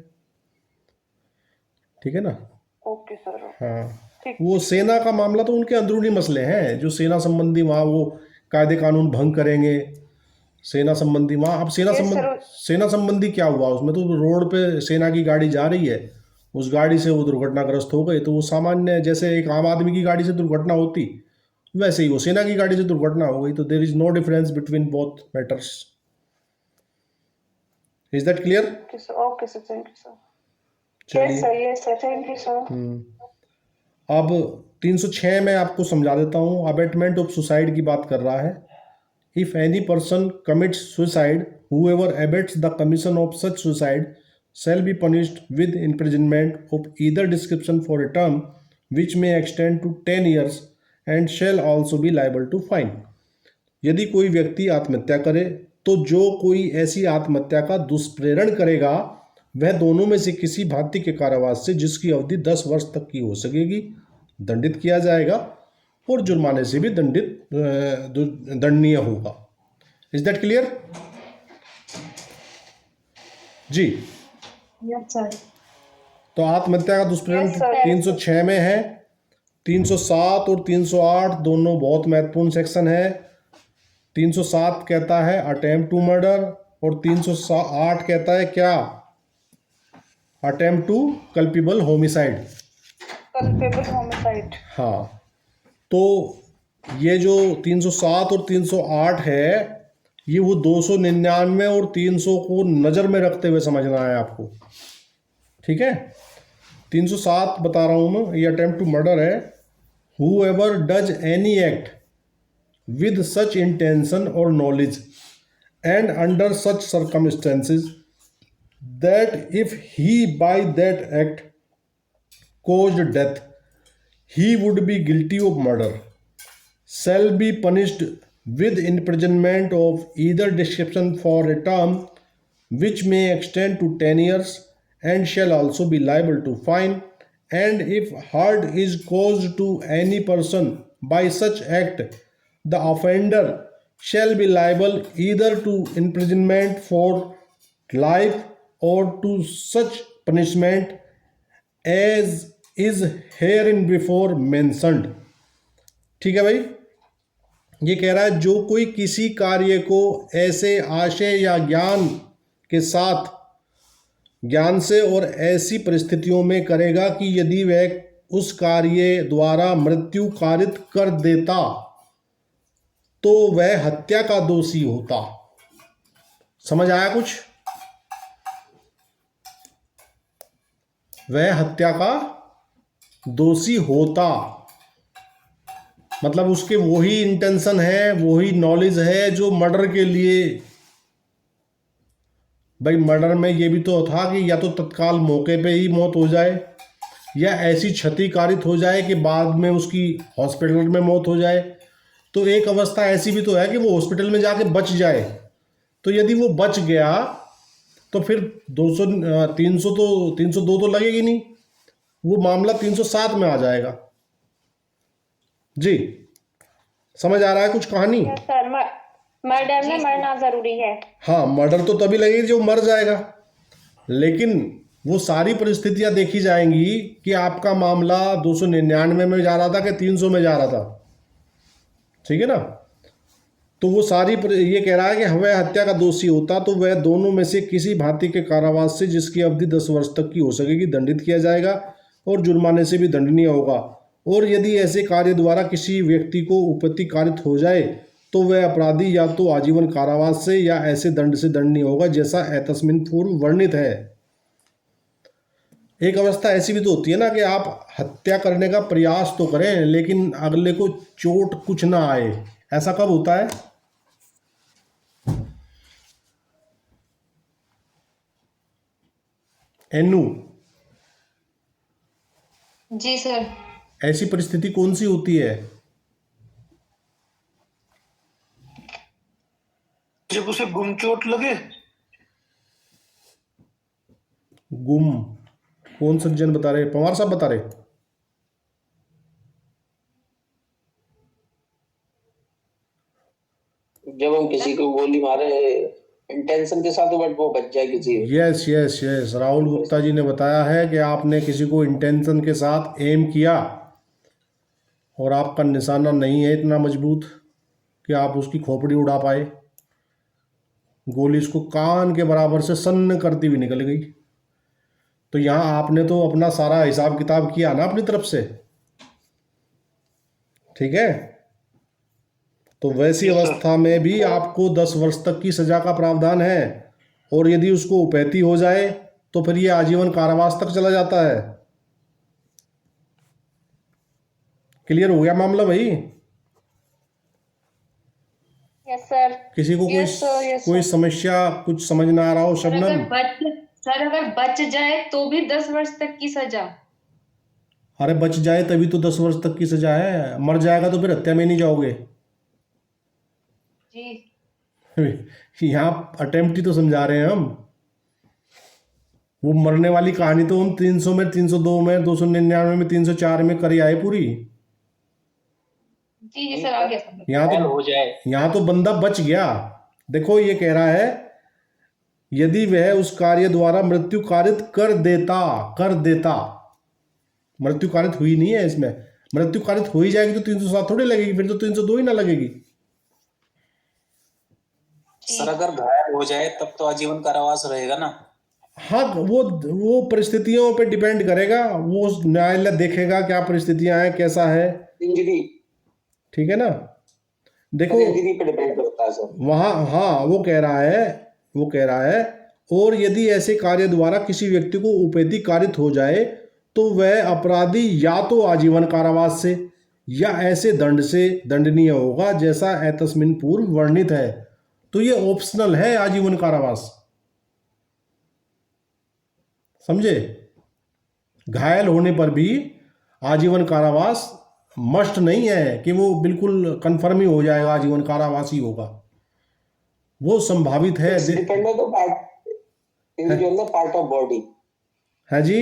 ठीक है ना। Okay sir. हाँ, ठीक। वो सेना का मामला तो उनके अंदरूनी मसले हैं, जो सेना संबंधी वहाँ वो कायदे कानून भंग करेंगे, सेना संबंधी वहाँ। अब सेना संबंधी क्या हुआ उसमें, तो रोड पे सेना की गाड़ी जा रही है, उस गाड़ी से वो दुर्घटनाग्रस्त हो गए, तो वो सामान्य जैसे एक आम आदमी की गाड़ी से दुर्घटना होती, वैसे ही वो सेना की गाड़ी से दुर्घटना हो गई। तो there is no difference between both matters. Is that clear? Okay sir, thank you sir. चलिए, yes sir, thank you sir. अब 306 में आपको समझा देता हूँ। अबेटमेंट ऑफ सुसाइड की बात कर रहा है। If any person commits suicide, whoever abets the commission of such suicide shall be punished with imprisonment of either description for a term which may extend to 10 years and shall also be liable to fine। यदि कोई व्यक्ति आत्महत्या करे तो जो कोई ऐसी आत्महत्या का दुष्प्रेरण करेगा वह दोनों में से किसी भांति के कारावास से, जिसकी अवधि 10 वर्ष तक की हो सकेगी, दंडित किया जाएगा और जुर्माने से भी दंडनीय होगा। Is that clear? जी। Yes sir. तो आत्महत्या का दुष्प्रेरण 306 में है। 307 और 308 दोनों बहुत महत्वपूर्ण सेक्शन है। 307 कहता है अटेम्प्ट टू मर्डर और 308 कहता है क्या? Attempt to culpable homicide. Culpable homicide. हाँ, तो ये जो 307 और 308 है, ये वो 299 और 300 को नज़र में रखते हुए समझना है आपको, ठीक है। 307 बता रहा हूँ मैं, ये अटेम्प्ट टू मर्डर है। whoever does any act with such intention or knowledge and under such circumstances that if he by that act caused death he would be guilty of murder shall be punished with imprisonment of either description for a term which may extend to 10 years and shall also be liable to fine, and if hurt is caused to any person by such act the offender shall be liable either to imprisonment for life or to such punishment as is hereinbefore mentioned। ठीक है भाई, ये कह रहा है जो कोई किसी कार्य को ऐसे आशय या ज्ञान से और ऐसी परिस्थितियों में करेगा कि यदि वह उस कार्य द्वारा मृत्यु कारित कर देता तो वह हत्या का दोषी होता। समझ आया कुछ? वह हत्या का दोषी होता मतलब उसके वही इंटेंशन है, वही नॉलेज है जो मर्डर के लिए। भाई मर्डर में ये भी तो था कि या तो तत्काल मौके पे ही मौत हो जाए या ऐसी क्षति कारित हो जाए कि बाद में उसकी हॉस्पिटल में मौत हो जाए। तो एक अवस्था ऐसी भी तो है कि वो हॉस्पिटल में जाके बच जाए। तो यदि वो बच गया तो फिर 302 तो लगेगी नहीं, वो मामला 307 में आ जाएगा। जी, समझ आ रहा है कुछ कहानी? सर मर्डर में मरना जरूरी है। हाँ, मर्डर तो तभी लगेगी जो मर जाएगा, लेकिन वो सारी परिस्थितियां देखी जाएंगी कि आपका मामला 299 में जा रहा था कि 300 में जा रहा था, ठीक है ना। तो वो सारी ये कह रहा है कि वह हत्या का दोषी होता तो वह दोनों में से किसी भांति के कारावास से, जिसकी अवधि 10 वर्ष तक की हो सकेगी, दंडित किया जाएगा और जुर्माने से भी दंडनीय होगा। और यदि ऐसे कार्य द्वारा किसी व्यक्ति को उपपत्ति कारित हो जाए तो वह अपराधी या तो आजीवन कारावास से या ऐसे दंड से दंडनीय होगा जैसा एतस्मिन पूर्व वर्णित है। एक अवस्था ऐसी भी तो होती है ना कि आप हत्या करने का प्रयास तो करें लेकिन अगले को चोट कुछ ना आए, ऐसा कब होता है? एनु, जी सर। ऐसी परिस्थिति कौन सी होती है? जब उसे गुम चोट लगे। गुम कौन सज्जन बता रहे? पवार साहब बता रहे? जब हम किसी को गोली मारे इंटेंशन के साथ बट वो बच जाए किसी। Yes yes yes, Rahul Gupta ji ने बताया है कि आपने किसी को इंटेंशन के साथ एम किया और आपका निशाना नहीं है इतना मजबूत कि आप उसकी खोपड़ी उड़ा पाए, गोली उसको कान के बराबर से सन्न करती हुई निकल गई। तो यहाँ आपने तो अपना सारा हिसाब किताब किया ना अपनी तरफ से, ठीक है? तो वैसी अवस्था में भी आपको 10 वर्ष तक की सजा का प्रावधान है और यदि उसको उपैती हो जाए तो फिर ये आजीवन कारावास तक चला जाता है। क्लियर हो गया मामला भाई? Yes sir. किसी को Yes, sir, yes, कोई sir. समस्या कुछ समझ ना आ रहा हो? शबनम, अगर बच जाए तो भी 10 वर्ष तक की सजा। अरे बच जाए तभी तो 10 वर्ष तक की सजा है, मर जाएगा तो फिर हत्या में नहीं जाओगे। जी यहाँ अटेम्प्ट ही तो समझा रहे हैं हम। वो मरने वाली कहानी तो हम 300 में, 302 में, 299 में, 304 में कर आए पूरी। जी जी सर, आ गया समझ। यहाँ तो बंदा बच गया। देखो ये कह रहा है यदि वह उस कार्य द्वारा मृत्यु कारित कर देता, मृत्यु कारित हुई नहीं है इसमें, मृत्यु कारित हो ही जाएगी तो 307 थोड़ी लगेगी, फिर तो 302 ही ना लगेगी। सर अगर घायल हो जाए तब तो आजीवन कारावास रहेगा ना? हाँ, वो परिस्थितियों पे डिपेंड करेगा, वो न्यायालय देखेगा क्या परिस्थितियां हैं, कैसा है, इंजरी, ठीक है ना? देखो इंजरी पे डिपेंड करता है सर वहाँ, हाँ वो कह रहा है और यदि ऐसे कार्य द्वारा किसी व्यक्ति को उपैती कारित हो जाए तो वह अपराधी या तो आजीवन कारावास से या ऐसे दंड से दंडनीय होगा जैसा एतस्मिन पूर्व वर्णित है। तो ये ऑप्शनल है आजीवन कारावास, समझे? घायल होने पर भी आजीवन कारावास मस्ट नहीं है कि वो बिल्कुल कंफर्म ही हो जाएगा आजीवन कारावास ही होगा, वो संभावित है। Depend on the part, injury on the part of body है जी,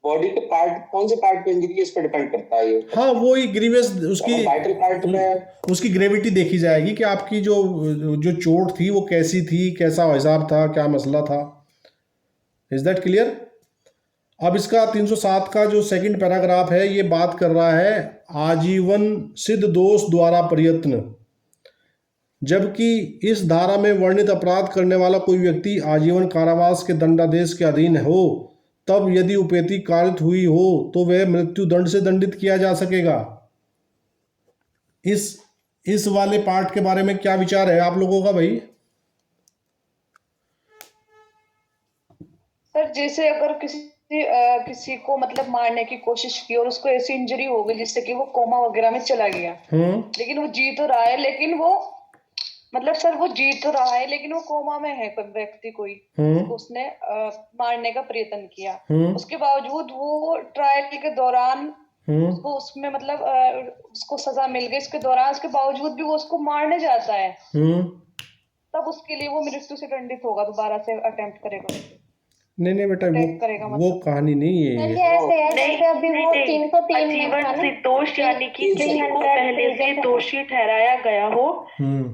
बॉडी के पार्ट, कौन से पार्ट पे इंजरी है इस पे डिपेंड करता है ये। हाँ वो ही ग्रीवियस, उसकी वाइटल पार्ट में उसकी ग्रेविटी देखी जाएगी कि आपकी जो चोट थी वो कैसी थी, कैसा हिसाब था, क्या मसला था। Is that clear? अब इसका 307 का जो सेकंड पैराग्राफ है ये बात कर रहा है आजीवन सिद्ध दोष द्वारा प्रयत्न। जबकि इस धारा में वर्णित अपराध करने वाला कोई व्यक्ति आजीवन कारावास के दंडादेश के अधीन हो तब यदि उपैती कारित हुई हो तो वह मृत्यु दंड से दंडित किया जा सकेगा। इस वाले पार्ट के बारे में क्या विचार है आप लोगों का भाई? सर जैसे अगर किसी को मतलब मारने की कोशिश की और उसको ऐसी इंजरी हो गई जिससे कि वो कोमा वगैरह में चला गया, लेकिन वो जी तो रहा है, लेकिन वो मतलब सर वो जी तो रहा है लेकिन वो कोमा में है, कोई व्यक्ति कोई उसने मारने का प्रयत्न किया, उसके बावजूद वो ट्रायल के दौरान उसको उसमें मतलब उसको सजा मिल गई, इसके दौरान उसके बावजूद भी वो उसको मारने जाता है, तब उसके लिए वो मृत्यु से दंडित होगा, दोबारा से अटेम्प्ट करेगा। नहीं बेटा, वो कहानी नहीं है। जैसे अभी वो 303 आजीवन निर्दोष यानी कि जिसको पहले से दोषी ठहराया गया हो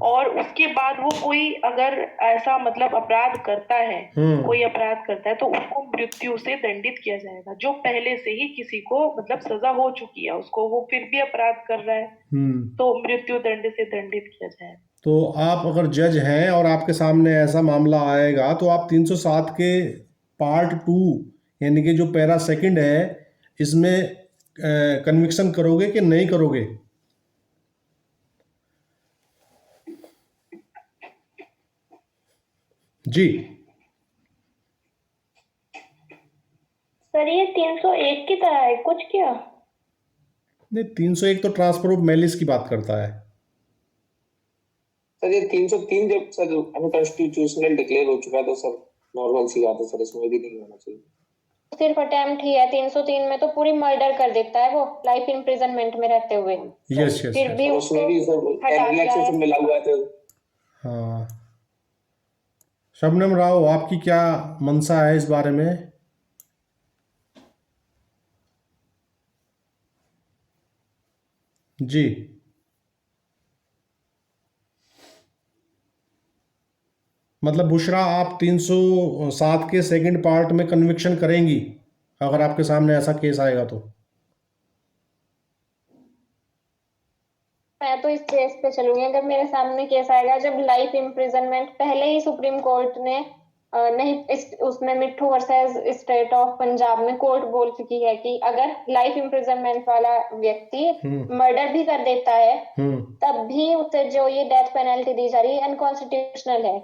और उसके बाद वो कोई अगर ऐसा मतलब अपराध करता है, कोई अपराध करता है तो उसको मृत्यु से दंडित किया जाएगा। जो पहले से ही किसी को मतलब सजा हो चुकी है उसको वो फिर भी अपराध कर रहा है तो मृत्यु दंड से दंडित किया जाएगा। तो आप अगर जज हैं और आपके सामने ऐसा मामला आएगा तो आप 307 के पार्ट 2 यानी कि जो पैरा सेकंड है इसमें कन्विक्शन करोगे कि नहीं करोगे? जी सर ये 301 की तरह है कुछ क्या? नहीं, 301 तो ट्रांसफर ऑफ मेलिस की बात करता है। सर ये 303 जब सर अनकॉन्स्टिट्यूशनल डिक्लेयर हो चुका है तो सर नॉर्मल सी बात है सर, इसमें भी नहीं होना चाहिए। सिर्फ अटेम्प्ट ही है। 303 में तो पूरी मर्डर कर देता है वो, लाइफ इम्प्रिजनमेंट में रहते हुए। यस यस फिर भी उसमें उसको भी सर हटा दिया रिलैक्सेशन है। मिला हुआ है तो हाँ, शबनम राव, आपकी क्या मंशा है इस बारे में? जी मतलब बुशरा, आप 307 के सेकंड पार्ट में कन्विक्शन करेंगी अगर आपके सामने ऐसा केस आएगा तो? मैं तो इस केस पे चलूंगी, अगर मेरे सामने केस आएगा जब लाइफ इम्प्रिजनमेंट पहले ही सुप्रीम कोर्ट ने नहीं, उसमें मिट्ठू वर्सेस स्टेट ऑफ पंजाब में कोर्ट बोल चुकी है कि अगर लाइफ इम्प्रिजनमेंट वाला व्यक्ति मर्डर भी कर देता है तब भी उसे जो ये डेथ पेनल्टी दी जा रही है अनकॉन्स्टिट्यूशनल है।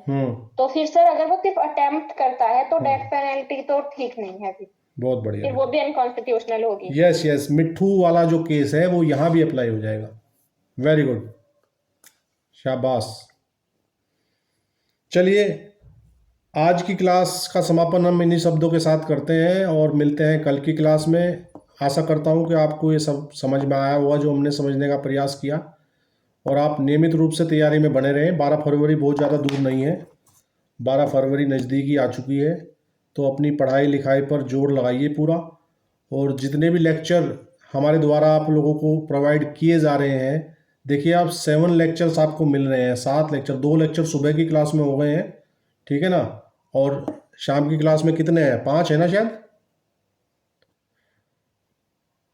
तो फिर सर अगर वो सिर्फ अटेम्प्ट करता है तो डेथ पेनल्टी तो ठीक नहीं है, फिर बहुत बढ़िया, फिर वो भी अनकॉन्स्टिट्यूशनल होगी। यस यस, मिट्ठू वाला जो केस है वो यहाँ भी अप्लाई हो जाएगा। वेरी गुड, शाबाश। चलिए, आज की क्लास का समापन हम इन्हीं शब्दों के साथ करते हैं और मिलते हैं कल की क्लास में। आशा करता हूँ कि आपको ये सब समझ में आया होगा जो हमने समझने का प्रयास किया, और आप नियमित रूप से तैयारी में बने रहें। 12 फरवरी बहुत ज़्यादा दूर नहीं है, 12 फरवरी नज़दीकी आ चुकी है, तो अपनी पढ़ाई लिखाई पर जोर लगाइए पूरा। और जितने भी लेक्चर हमारे द्वारा आप लोगों को प्रोवाइड किए जा रहे हैं, देखिए आप 7 लेक्चर्स आपको मिल रहे हैं, 7 लेक्चर, 2 लेक्चर सुबह की क्लास में हो गए हैं, ठीक है ना, और शाम की क्लास में कितने हैं? 5 है ना शायद?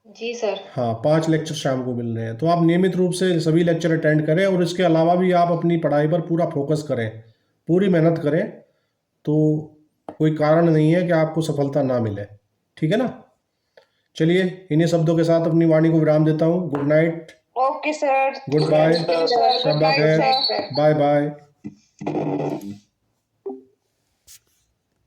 जी सर। हाँ, 5 लेक्चर शाम को मिल रहे हैं, तो आप नियमित रूप से सभी लेक्चर अटेंड करें और इसके अलावा भी आप अपनी पढ़ाई पर पूरा फोकस करें, पूरी मेहनत करें, तो कोई कारण नहीं है कि आपको सफलता ना मिले, ठीक है ना। चलिए, इन्हीं शब्दों के साथ अपनी वाणी को विराम देता हूँ। Good night, okay sir, good bye, good शब्बा नाइट खैर, सर। Bye bye.